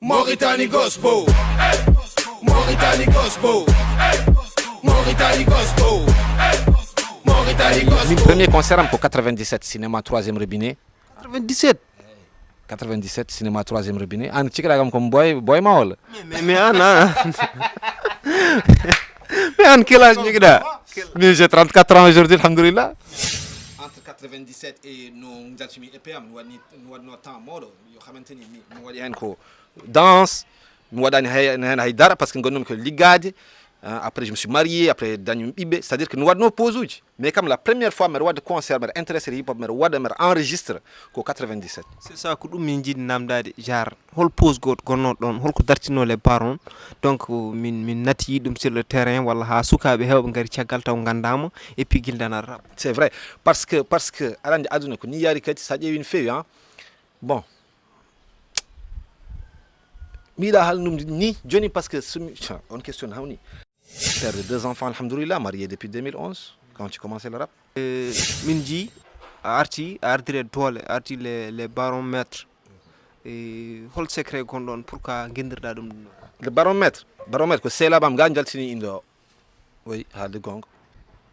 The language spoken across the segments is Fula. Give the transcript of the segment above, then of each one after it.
Mauritanie Gospel. Mauritanie Gospel. Mauritanie Gospel. Mauritanie Gospel. Mon premier concert en 97, cinéma 3e robinet. 97. 97, cinéma 3e robinet. En Tchikra comme boy Maol. Mais Anna. Mais en quel âge Mais j'ai 34 ans aujourd'hui, alhamdoulilah. Entre 97 et nous avons EPM, nous avons temps mort. Nous avons danse, nous avons dara parce que nous avons ligade. Après je me suis marié, après Daniel Ibe, c'est-à-dire que nous avons posé. Mais comme la première fois, je suis concert, je suis intéressé hip hop, je suis enregistré en 97. C'est ça que nous avons namdade jar hol pose god gonno don hol ko dartino les parents donc min nati dum sur le terrain wala ha sukabe hewbe ngari ciagal taw gandama et puis gildana rap. C'est vrai parce que alande aduna ko ni yari kati sa jeewin fewi hein. Bon. Mila hal num ni joni parce que on questionne hawni. Père de 2 enfants alhamdoulilah, marié depuis 2011 quand tu commençais le rap. Minji arti arti les baromètres et hol secret gondon pourquoi gendirda dum. Le baromètre ko c'est là bam ganjaltini indo. Oui, halde gong.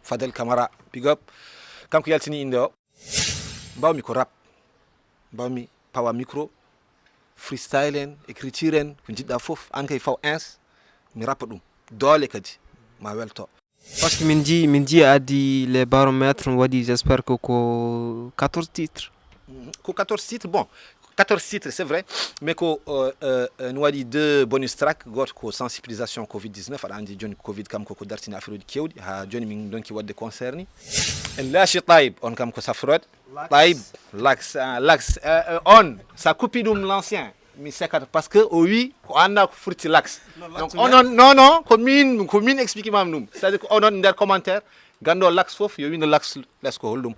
Fadel Camara big up. Kanko yaltini indo. Bawmi ko rap. Bawmi pawa micro freestyle écriture ko jidda fof an kay faw ins mi rap dum. Dole kadi ma welto. Parce que Minji a dit les baromètres, on va dire, j'espère que 14 titres. 14 titres, bon, 14 titres c'est vrai, mais nous avons dit 2 bonus tracks, ko sensibilisation Covid-19, alors on dit Johnny Covid comme ko dartina afro di kewdi, ha Johnny min donki wadde concerni. En lashi taib on kam ko safrod, taib lax on ça copie dum l'ancien. Mi sekat parce que oui ko anda ko furti lax donc non ko min expliquer mam num c'est à dire ko onon der commentaire gando lax fof yo wi no lax les ko holdum